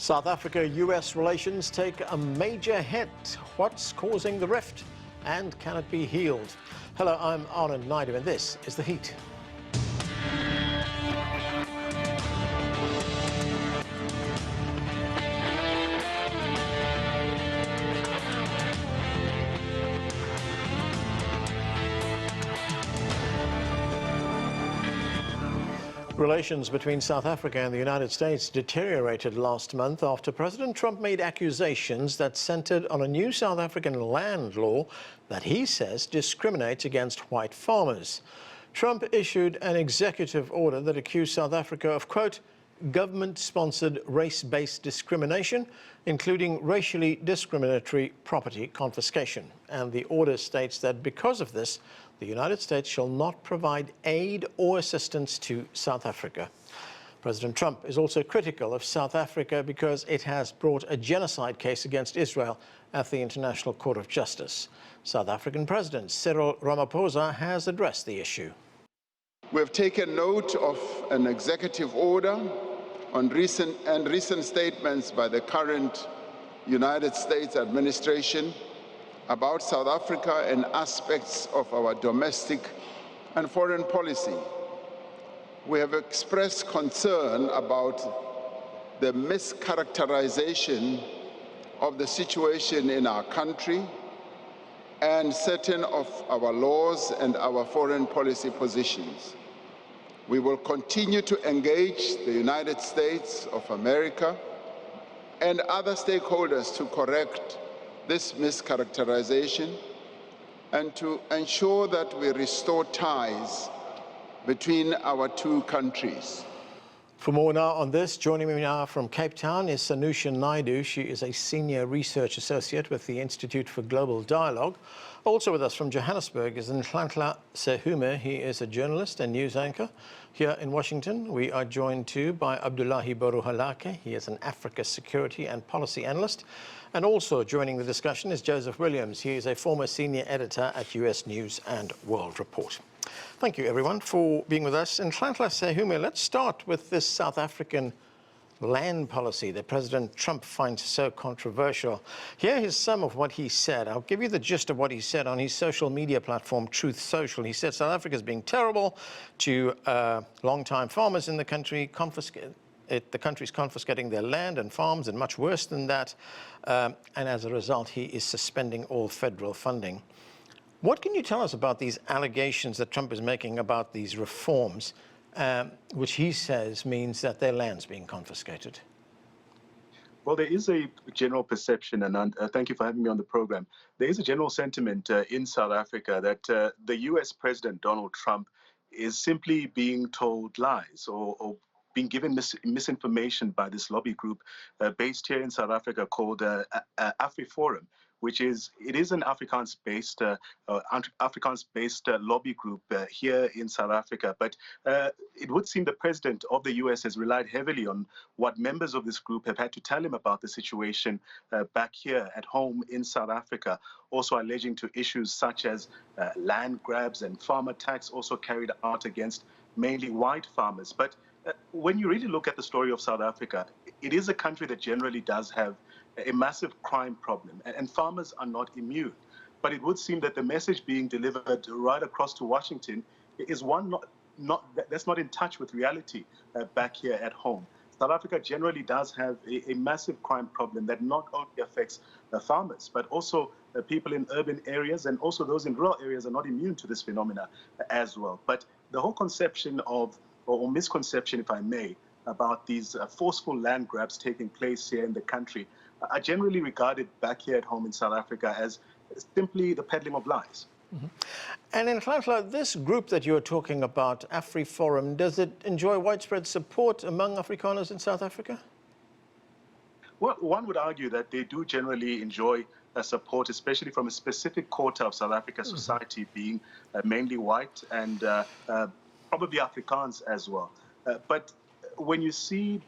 South Africa-US relations take a major hit. What's causing the rift? And can it be healed? Hello, I'm Nhlanhla Naidu, and this is The Heat. Relations between South Africa and the United States deteriorated last month after President Trump made accusations that centered on a new South African land law that he says discriminates against white farmers. Trump issued an executive order that accused South Africa of, quote, government-sponsored race-based discrimination, including racially discriminatory property confiscation. And the order states that because of this, the United States shall not provide aid or assistance to South Africa. President Trump is also critical of South Africa because it has brought a genocide case against Israel at the International Court of Justice. South African President Cyril Ramaphosa has addressed the issue. We have taken note of an executive order on recent statements by the current United States administration about South Africa and aspects of our domestic and foreign policy. We have expressed concern about the mischaracterization of the situation in our country and certain of our laws and our foreign policy positions. We will continue to engage the United States of America and other stakeholders to correct this mischaracterization and to ensure that we restore ties between our two countries. For more now on this, joining me now from Cape Town is Sanusha Naidu. She is a senior research associate with the Institute for Global Dialogue. Also with us from Johannesburg is Nhlanhla Sehume. He is a journalist and news anchor. Here in Washington, we are joined too by Abdullahi Boru Halakhe. He is an Africa security and policy analyst. And also joining the discussion is Joseph Williams. He is a former senior editor at US News and World Report. Thank you, everyone, for being with us. And Nhlanhla Sehume, let's start with this South African land policy that President Trump finds so controversial. Here is some of what he said. I'll give you the gist of what he said on his social media platform, Truth Social. He said South Africa is being terrible to long-time farmers in the country, the country's confiscating their land and farms, and much worse than that. And as a result, he is suspending all federal funding. What can you tell us about these allegations that Trump is making about these reforms, which he says means that their land's being confiscated? Well, there is a general perception, and thank you for having me on the program. There is a general sentiment in South Africa that the US President Donald Trump is simply being told lies or being given misinformation by this lobby group based here in South Africa called AfriForum, which is an Afrikaans-based lobby group here in South Africa. But it would seem the president of the US has relied heavily on what members of this group have had to tell him about the situation back here at home in South Africa, also alleging to issues such as land grabs and farm attacks also carried out against mainly white farmers. But when you really look at the story of South Africa, it is a country that generally does have a massive crime problem, and farmers are not immune. But it would seem that the message being delivered right across to Washington is one that's not in touch with reality back here at home. South Africa generally does have a massive crime problem that not only affects farmers, but also people in urban areas, and also those in rural areas are not immune to this phenomena as well. But the whole conception of, or misconception, if I may, about these forceful land grabs taking place here in the country are generally regarded back here at home in South Africa as simply the peddling of lies. Mm-hmm. And in Nhlanhla, this group that you're talking about, AfriForum, does it enjoy widespread support among Afrikaners in South Africa? Well, one would argue that they do generally enjoy support, especially from a specific quarter of South Africa's society, being mainly white and probably Afrikaans as well. But when you see,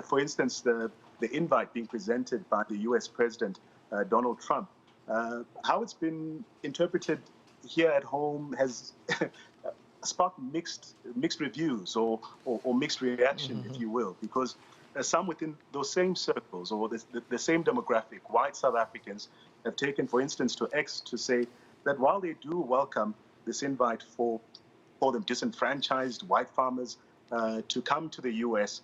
for instance, the invite being presented by the US President Donald Trump, how it's been interpreted here at home has sparked mixed reviews or mixed reaction, if you will, because some within those same circles or the same demographic, white South Africans, have taken, for instance, to X to say that while they do welcome this invite for them disenfranchised white farmers to come to the US,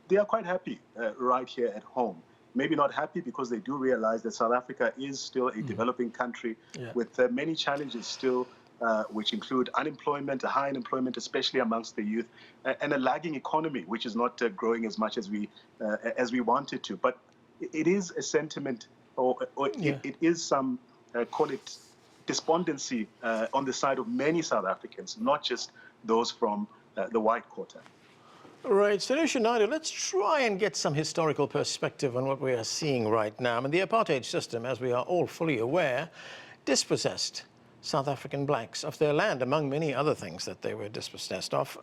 they are quite happy right here at home. Maybe not happy because they do realize that South Africa is still a developing country with many challenges still, which include unemployment, a high unemployment, especially amongst the youth, and a lagging economy, which is not growing as much as we want it to. But it is a sentiment, or it is some, call it despondency on the side of many South Africans, not just those from the white quarter. Right, Sanusha Naidu, let's try and get some historical perspective on what we are seeing right now. I mean, the apartheid system, as we are all fully aware, dispossessed South African blacks of their land, among many other things that they were dispossessed of.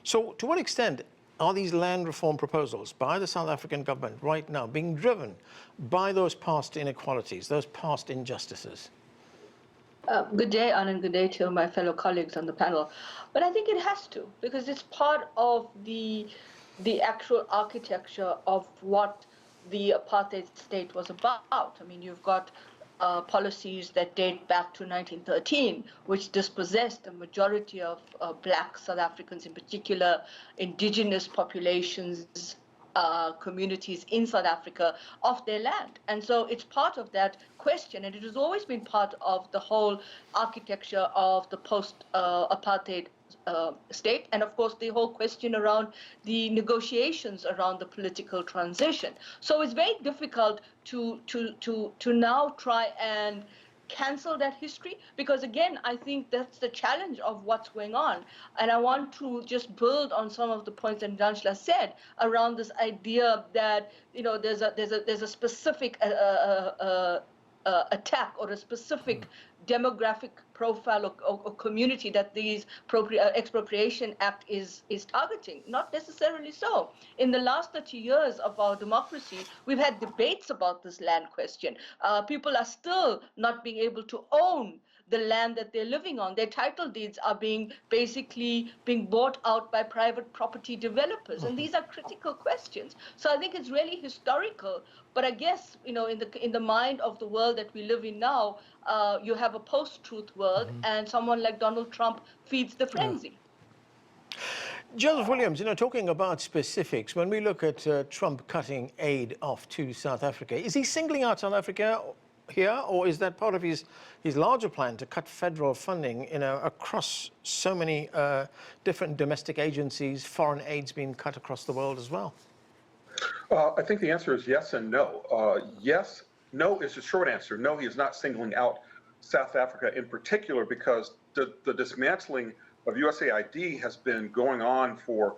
So to what extent are these land reform proposals by the South African government right now being driven by those past inequalities, those past injustices? Good day, Anand. Good day to my fellow colleagues on the panel. But I think it has to, because it's part of the actual architecture of what the apartheid state was about. I mean, you've got policies that date back to 1913, which dispossessed the majority of black South Africans, in particular indigenous populations, communities in South Africa, of their land. And so it's part of that question, and it has always been part of the whole architecture of the post-apartheid state, and of course the whole question around the negotiations around the political transition. So it's very difficult to now try and cancel that history, because again, I think that's the challenge of what's going on. And I want to just build on some of the points that Nhlanhla said around this idea that, you know, there's a specific attack or a specific demographic profile or community that these Expropriation Act is targeting. Not necessarily so. In the last 30 years of our democracy, we've had debates about this land question. People are still not being able to own the land that they're living on. Their title deeds are basically being bought out by private property developers. And these are critical questions. So I think it's really historical. But I guess, you know, in the mind of the world that we live in now, you have a post-truth world, and someone like Donald Trump feeds the frenzy. Joseph Williams, you know, talking about specifics, when we look at Trump cutting aid off to South Africa, is he singling out South Africa here, or is that part of his larger plan to cut federal funding, you know, across so many different domestic agencies, foreign aids being cut across the world as well? I think the answer is yes and no. Yes, no is the short answer. No, he is not singling out South Africa in particular, because the dismantling of USAID has been going on for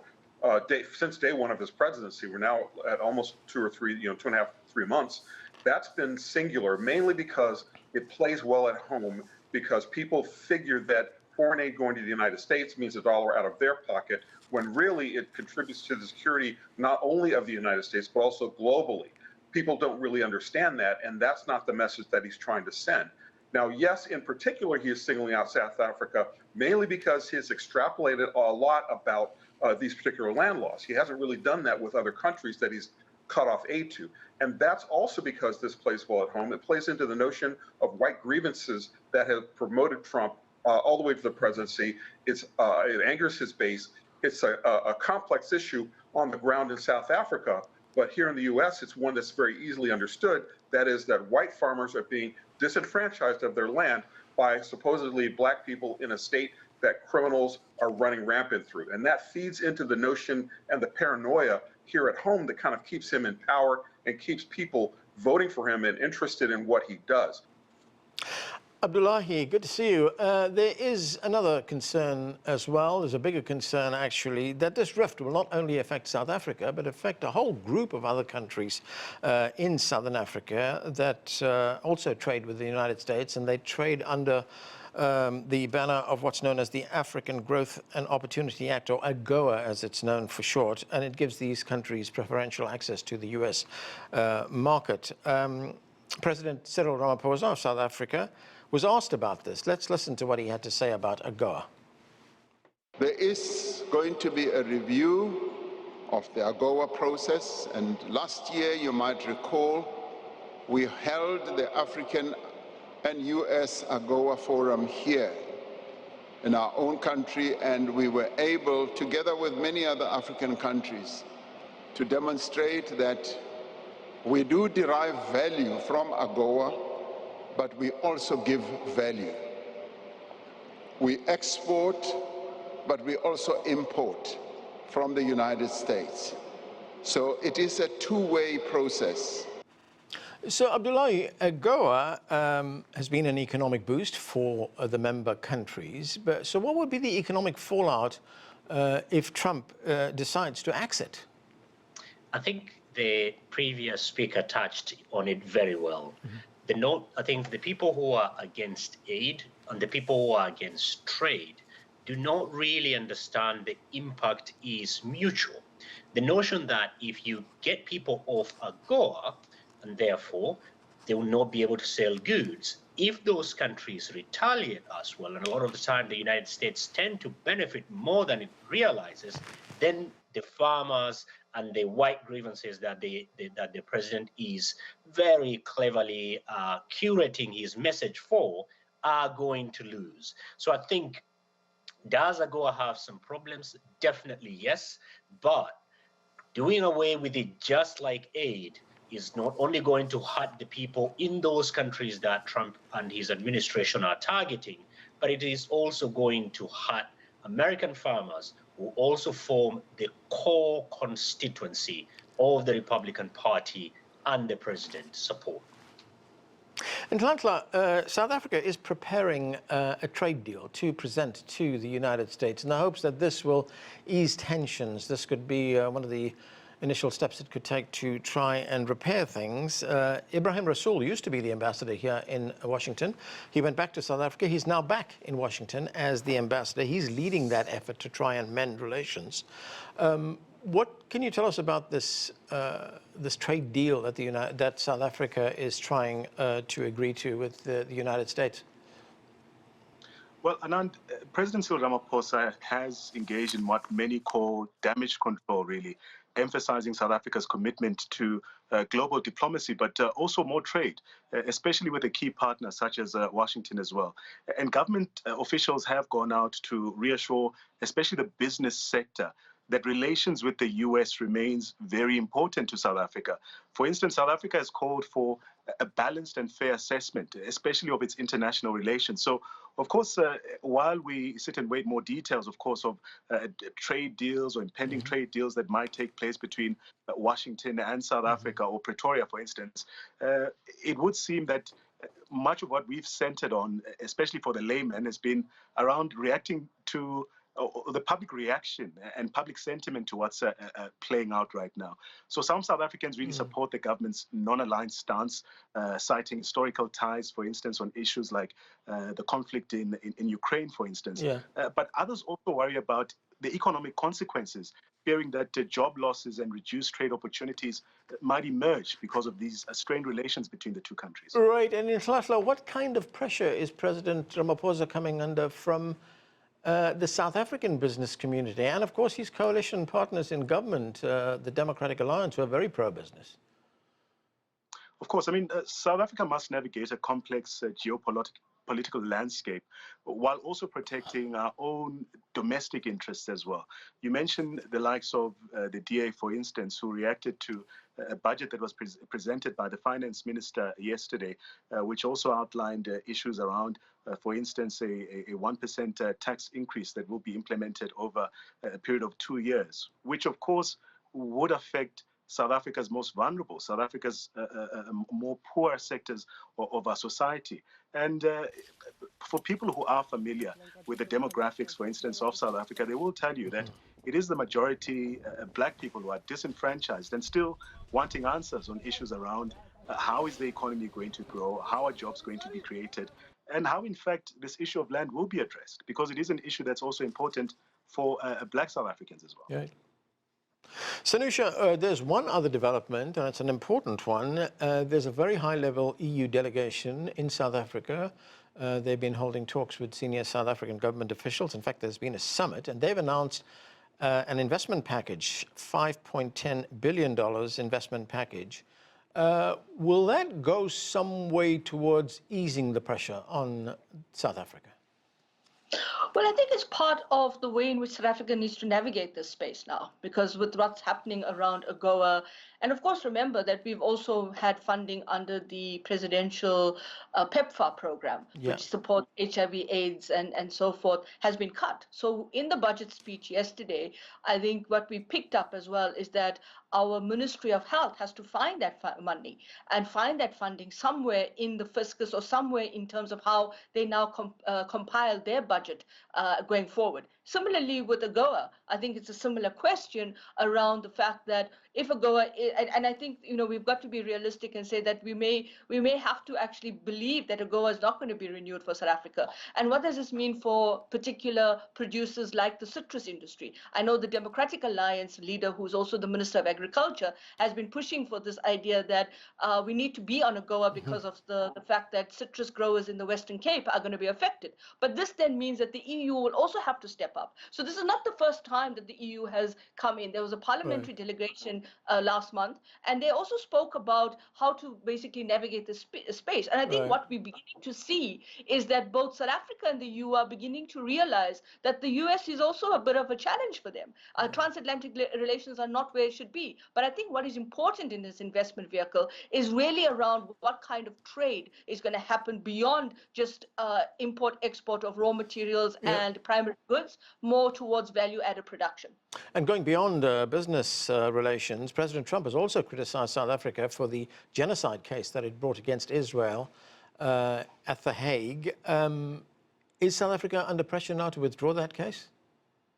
since day one of his presidency. We're now at almost 2 or 3, 2.5, 3 months. That's been singular, mainly because it plays well at home, because people figure that foreign aid going to the United States means $1 out of their pocket, when really it contributes to the security not only of the United States, but also globally. People don't really understand that, and that's not the message that he's trying to send. Now, yes, in particular, he is singling out South Africa, mainly because he's extrapolated a lot about these particular land laws. He hasn't really done that with other countries that he's cut off aid to. And that's also because this plays well at home. It plays into the notion of white grievances that have promoted Trump all the way to the presidency. It angers his base. It's a complex issue on the ground in South Africa, but here in the U.S., it's one that's very easily understood. That is that white farmers are being disenfranchised of their land by supposedly black people in a state that criminals are running rampant through. And that feeds into the notion and the paranoia here at home that kind of keeps him in power and keeps people voting for him and interested in what he does. Abdullahi, good to see you. There is another concern as well. There's a bigger concern, actually, that this rift will not only affect South Africa, but affect a whole group of other countries in Southern Africa that also trade with the United States, and they trade under the banner of what's known as the African Growth and Opportunity Act, or Agoa as it's known for short, and it gives these countries preferential access to the US market. President Cyril Ramaphosa of South Africa was asked about this. Let's listen to what he had to say about Agoa. There is going to be a review of the Agoa process. And last year, you might recall, we held the African and US Agoa Forum here in our own country, and we were able, together with many other African countries, to demonstrate that we do derive value from Agoa, but we also give value. We export, but we also import from the United States. So it is a two-way process. So, Abdullahi, Agoa has been an economic boost for the member countries. But so what would be the economic fallout if Trump decides to exit? I think the previous speaker touched on it very well. I think the people who are against aid and the people who are against trade do not really understand the impact is mutual. The notion that if you get people off Agoa, and therefore they will not be able to sell goods, if those countries retaliate as well, and a lot of the time the United States tend to benefit more than it realizes, then the farmers and the white grievances that the president is very cleverly curating his message for are going to lose. So I think, does Agoa have some problems? Definitely yes, but doing away with it just like aid is not only going to hurt the people in those countries that Trump and his administration are targeting, but it is also going to hurt American farmers who also form the core constituency of the Republican Party and the president's support. And Nhlanhla, South Africa is preparing a trade deal to present to the United States in the hopes that this will ease tensions. This could be one of the initial steps it could take to try and repair things. Ibrahim Rasool used to be the ambassador here in Washington. He went back to South Africa. He's now back in Washington as the ambassador. He's leading that effort to try and mend relations. What can you tell us about this this trade deal that that South Africa is trying to agree to with the United States? Well, Anand, President Cyril Ramaphosa has engaged in what many call damage control, really, emphasizing South Africa's commitment to global diplomacy, but also more trade, especially with a key partner such as Washington as well. And government officials have gone out to reassure, especially the business sector, that relations with the U.S. remains very important to South Africa. For instance, South Africa has called for a balanced and fair assessment, especially of its international relations. So, of course, while we sit and wait more details, of course, of trade deals or impending trade deals that might take place between Washington and South Africa, or Pretoria, for instance, it would seem that much of what we've centered on, especially for the layman, has been around reacting to the public reaction and public sentiment to what's playing out right now. So some South Africans really support the government's non-aligned stance, citing historical ties, for instance, on issues like the conflict in Ukraine, for instance. But others also worry about the economic consequences, fearing that job losses and reduced trade opportunities might emerge because of these strained relations between the two countries. Right. And in Nhlanhla, what kind of pressure is President Ramaphosa coming under from the South African business community, and of course his coalition partners in government, the Democratic Alliance, who are very pro-business? Of course, I mean, South Africa must navigate a complex geopolitical landscape while also protecting our own domestic interests as well. You mentioned the likes of the DA, for instance, who reacted to a budget that was presented by the finance minister yesterday, which also outlined issues around, for instance, a 1% tax increase that will be implemented over a period of 2 years, which of course would affect South Africa's most vulnerable, South Africa's more poor sectors of our society. And for people who are familiar with the demographics, for instance, of South Africa, they will tell you that it is the majority black people who are disenfranchised and still wanting answers on issues around how is the economy going to grow, how are jobs going to be created, and how, in fact, this issue of land will be addressed, because it is an issue that's also important for black South Africans as well. Yeah. Sanusha, there's one other development, and it's an important one. There's a very high-level EU delegation in South Africa. They've been holding talks with senior South African government officials. In fact, there's been a summit, and they've announced an investment package, $5.10 billion investment package. Will that go some way towards easing the pressure on South Africa? Well, I think it's part of the way in which South Africa needs to navigate this space now, because with what's happening around Agoa, and of course, remember that we've also had funding under the presidential PEPFAR program, which supports HIV/AIDS and so forth, has been cut. So in the budget speech yesterday, I think what we picked up as well is that our Ministry of Health has to find that money and find that funding somewhere in the fiscus or somewhere in terms of how they now compile their budget going forward. Similarly with Agoa, I think it's a similar question around the fact that if Agoa, and I think we've got to be realistic and say that we may have to actually believe that Agoa is not going to be renewed for South Africa. And what does this mean for particular producers like the citrus industry? I know the Democratic Alliance leader, who's also the Minister of Agriculture, has been pushing for this idea that we need to be on Agoa because of the fact that citrus growers in the Western Cape are going to be affected. But this then means that the EU will also have to step up. So this is not the first time that the EU has come in. There was a parliamentary delegation last month, and they also spoke about how to basically navigate this space. And I think what we're beginning to see is that both South Africa and the EU are beginning to realize that the US is also a bit of a challenge for them. Transatlantic relations are not where it should be. But I think what is important in this investment vehicle is really around what kind of trade is going to happen beyond just import-export of raw materials and primary goods, more towards value-added production. And going beyond business relations, President Trump has also criticized South Africa for the genocide case that it brought against Israel at The Hague. Is South Africa under pressure now to withdraw that case?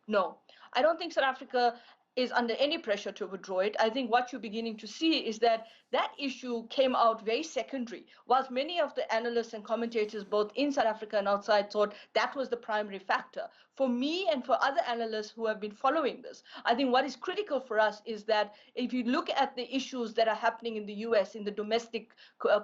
No, I don't think South Africa is under any pressure to withdraw it. I think what you're beginning to see is that that issue came out very secondary. Whilst many of the analysts and commentators, both in South Africa and outside, thought that was the primary factor. For me and for other analysts who have been following this, I think what is critical for us is that if you look at the issues that are happening in the US, in the domestic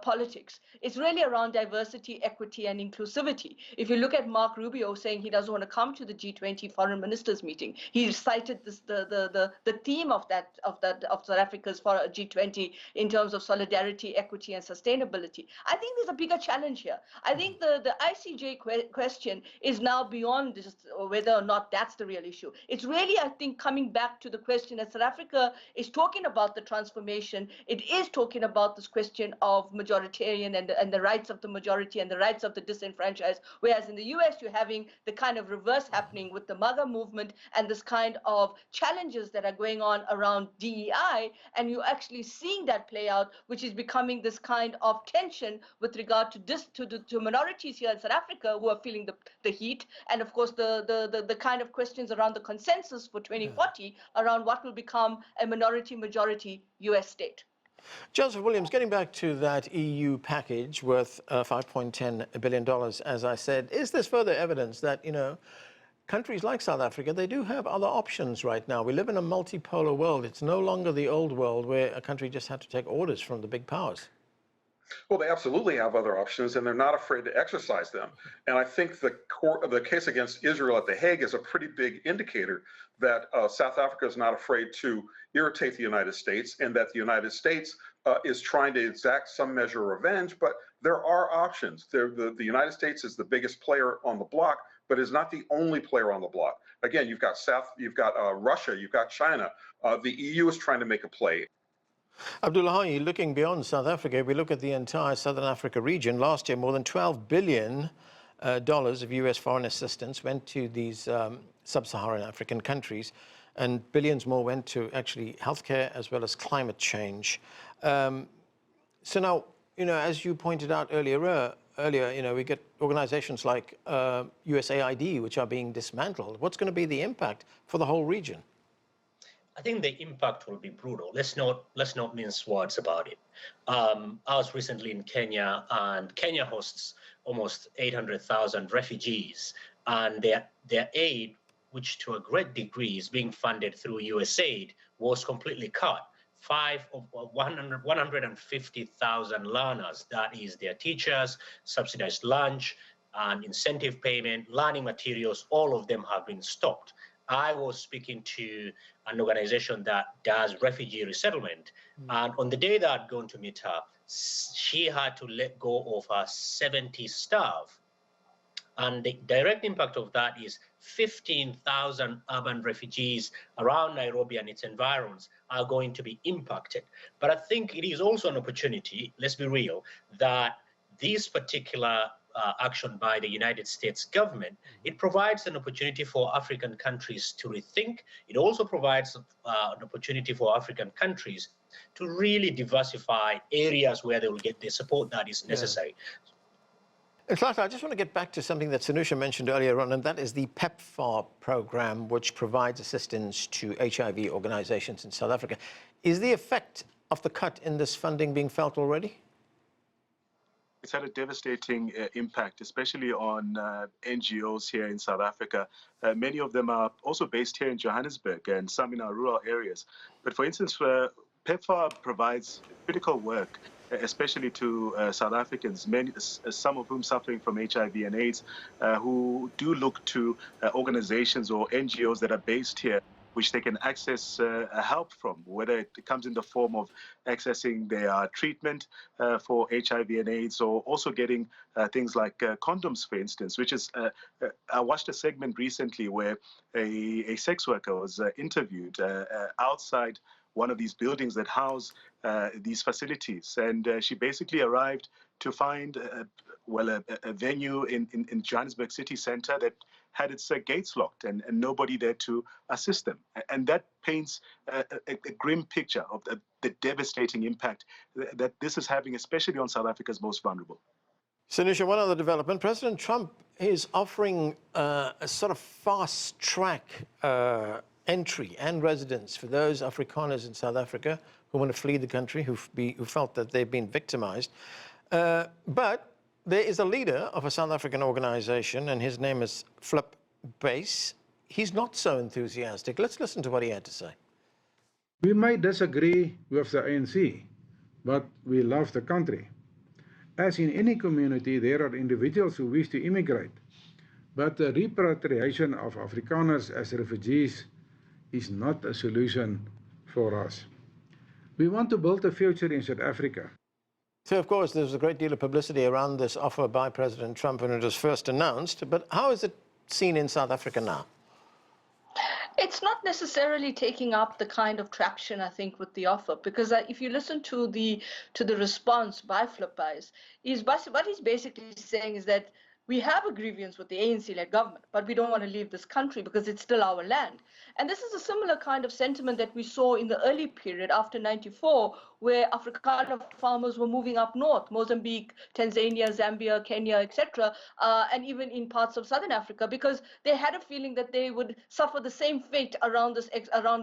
politics, it's really around diversity, equity, and inclusivity. If you look at Mark Rubio saying he doesn't want to come to the G20 foreign ministers meeting, he cited this, the theme of South Africa's for G20 in terms of solidarity, equity, and sustainability. I think there's a bigger challenge here. I think the ICJ question is now beyond just whether or not that's the real issue. It's really, I think, coming back to the question that South Africa is talking about the transformation. It is talking about this question of majoritarian and the rights of the majority and the rights of the disenfranchised, whereas in the US you're having the kind of reverse happening with the MAGA movement and this kind of challenges that are going on around DEI, and you're actually seeing that play out, which is becoming this kind of tension with regard to minorities here in South Africa who are feeling the heat, and of course the kind of questions around the consensus for 2040 around what will become a minority-majority US state. Joseph Williams, getting back to that EU package worth $5.10 billion, as I said, is this further evidence that, countries like South Africa, they do have other options right now? We live in a multipolar world. It's no longer the old world where a country just had to take orders from the big powers. Well, they absolutely have other options, and they're not afraid to exercise them. And I think the case against Israel at The Hague is a pretty big indicator that South Africa is not afraid to irritate the United States, and that the United States is trying to exact some measure of revenge. But there are options. The United States is the biggest player on the block, but is not the only player on the block. Again, you've got Russia, you've got China. The EU is trying to make a play. Abdullahi, looking beyond South Africa, we look at the entire Southern Africa region. Last year, more than $12 billion of US foreign assistance went to these sub-Saharan African countries, and billions more went to actually healthcare as well as climate change. So now, as you pointed out earlier, we get organizations like USAID, which are being dismantled. What's going to be the impact for the whole region? I think the impact will be brutal. Let's not mince words about it. I was recently in Kenya, and Kenya hosts almost 800,000 refugees, and their aid, which to a great degree is being funded through USAID, was completely cut. 150,000 learners, that is their teachers, subsidized lunch and incentive payment, learning materials, all of them have been stopped. I was speaking to an organization that does refugee resettlement. And on the day that I'd gone to meet her, she had to let go of her 70 staff. And the direct impact of that is 15,000 urban refugees around Nairobi and its environs are going to be impacted. But I think it is also an opportunity, let's be real, that this particular action by the United States government, it provides an opportunity for African countries to rethink. It also provides an opportunity for African countries to really diversify areas where they will get the support that is necessary. Nhlanhla, I just want to get back to something that Sanusha mentioned earlier on, and that is the PEPFAR program, which provides assistance to HIV organizations in South Africa. Is the effect of the cut in this funding being felt already? It's had a devastating impact, especially on NGOs here in South Africa. Many of them are also based here in Johannesburg and some in our rural areas. But for instance, PEPFAR provides critical work, especially to South Africans, some of whom suffering from HIV and AIDS, who do look to organizations or NGOs that are based here, which they can access help from, whether it comes in the form of accessing their treatment for HIV and AIDS, or also getting things like condoms, for instance, which is, I watched a segment recently where a sex worker was interviewed outside one of these buildings that house these facilities. And she basically arrived to find, a venue in Johannesburg city center that had its gates locked and nobody there to assist them. And that paints a grim picture of the devastating impact that this is having, especially on South Africa's most vulnerable. Sanusha, one other development. President Trump is offering a sort of fast-track entry and residence for those Afrikaners in South Africa who want to flee the country, who felt that they've been victimized. But there is a leader of a South African organization, and his name is Flip Base. He's not so enthusiastic. Let's listen to what he had to say. We may disagree with the ANC, but we love the country. As in any community, there are individuals who wish to immigrate, but the repatriation of Afrikaners as refugees is not a solution for us. We want to build a future in South Africa. So, of course, there's a great deal of publicity around this offer by President Trump when it was first announced. But how is it seen in South Africa now? It's not necessarily taking up the kind of traction, I think, with the offer, because if you listen to the response by Flippies, what he's basically saying is that we have a grievance with the ANC-led government, but we don't want to leave this country because it's still our land. And this is a similar kind of sentiment that we saw in the early period after '94, where Afrikaner farmers were moving up north, Mozambique, Tanzania, Zambia, Kenya, etc., and even in parts of Southern Africa, because they had a feeling that they would suffer the same fate around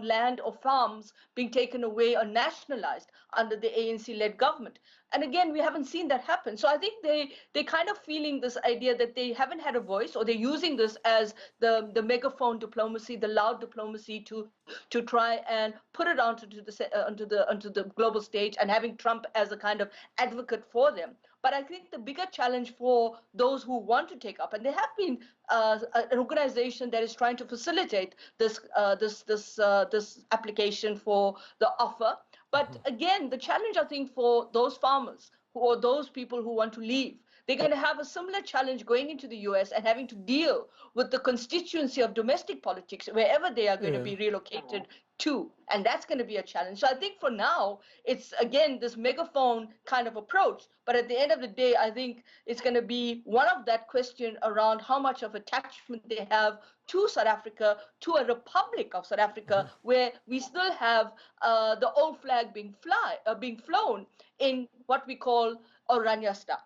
land or farms being taken away or nationalized under the ANC-led government. And again, we haven't seen that happen. So I think they kind of feeling this idea that they haven't had a voice, or they're using this as the megaphone diplomacy, the loud diplomacy to try and put it onto the global stage, and having Trump as a kind of advocate for them. But I think the bigger challenge for those who want to take up, and there have been an organization that is trying to facilitate this application for the offer. But again, the challenge, I think, for those farmers or those people who want to leave, they're going to have a similar challenge going into the US and having to deal with the constituency of domestic politics wherever they are going to be relocated to. And that's going to be a challenge. So I think for now, it's, again, this megaphone kind of approach. But at the end of the day, I think it's going to be one of that question around how much of attachment they have to South Africa, to a republic of South Africa, where we still have the old flag being flown in what we call Oranje Stad.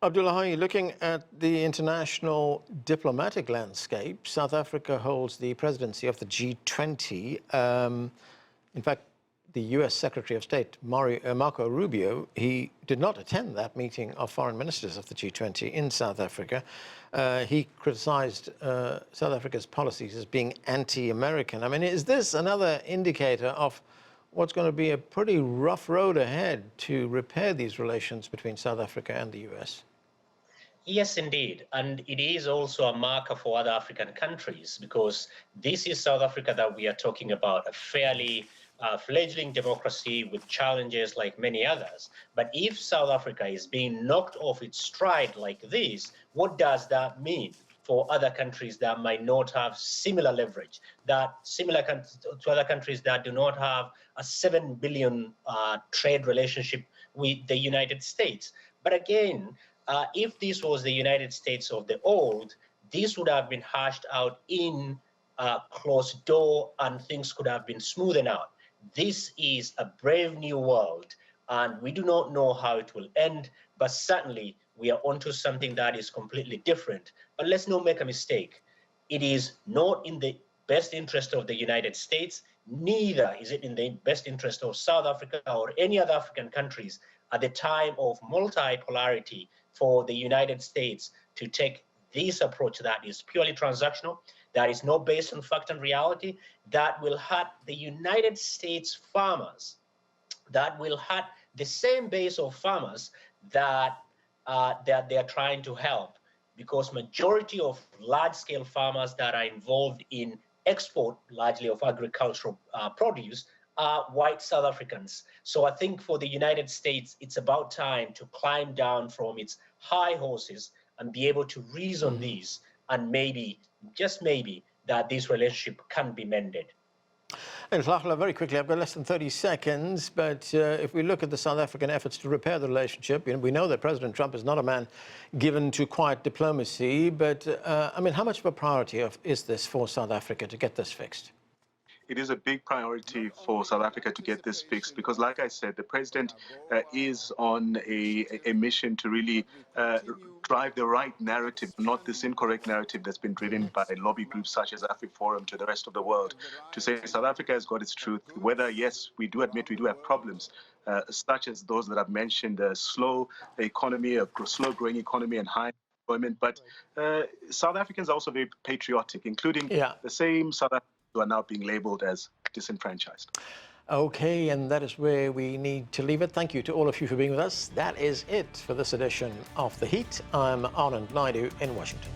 Abdullahi, looking at the international diplomatic landscape, South Africa holds the presidency of the G20. In fact, the US Secretary of State, Marco Rubio, he did not attend that meeting of foreign ministers of the G20 in South Africa. He criticized South Africa's policies as being anti-American. I mean, is this another indicator of what's going to be a pretty rough road ahead to repair these relations between South Africa and the US? Yes, indeed. And it is also a marker for other African countries, because this is South Africa that we are talking about, a fairly fledgling democracy with challenges like many others. But if South Africa is being knocked off its stride like this, what does that mean for other countries that might not have similar leverage, that similar to other countries that do not have a 7 billion trade relationship with the United States? But again, if this was the United States of the old, this would have been hashed out in closed door and things could have been smoothened out. This is a brave new world, and we do not know how it will end, but certainly we are onto something that is completely different. But let's not make a mistake. It is not in the best interest of the United States, neither is it in the best interest of South Africa or any other African countries at the time of multipolarity for the United States to take this approach that is purely transactional, that is not based on fact and reality, that will hurt the United States farmers, that will hurt the same base of farmers that they're trying to help, because majority of large-scale farmers that are involved in export, largely of agricultural produce, are white South Africans. So I think for the United States, it's about time to climb down from its high horses and be able to reason these, and maybe, just maybe, that this relationship can be mended. And Nhlanhla, very quickly, I've got less than 30 seconds, but if we look at the South African efforts to repair the relationship, we know that President Trump is not a man given to quiet diplomacy, but I mean, how much of a priority is this for South Africa to get this fixed? It is a big priority for South Africa to get this fixed because, like I said, the president is on a mission to really drive the right narrative, not this incorrect narrative that's been driven by lobby groups such as AfriForum to the rest of the world, to say South Africa has got its truth, whether, yes, we do admit we do have problems, such as those that I've mentioned, a slow economy, a slow-growing economy and high employment. But South Africans are also very patriotic, including the same South Africans who are now being labeled as disenfranchised. Okay, and that is where we need to leave it. Thank you to all of you for being with us. That is it for this edition of The Heat. I'm Anand Naidu in Washington.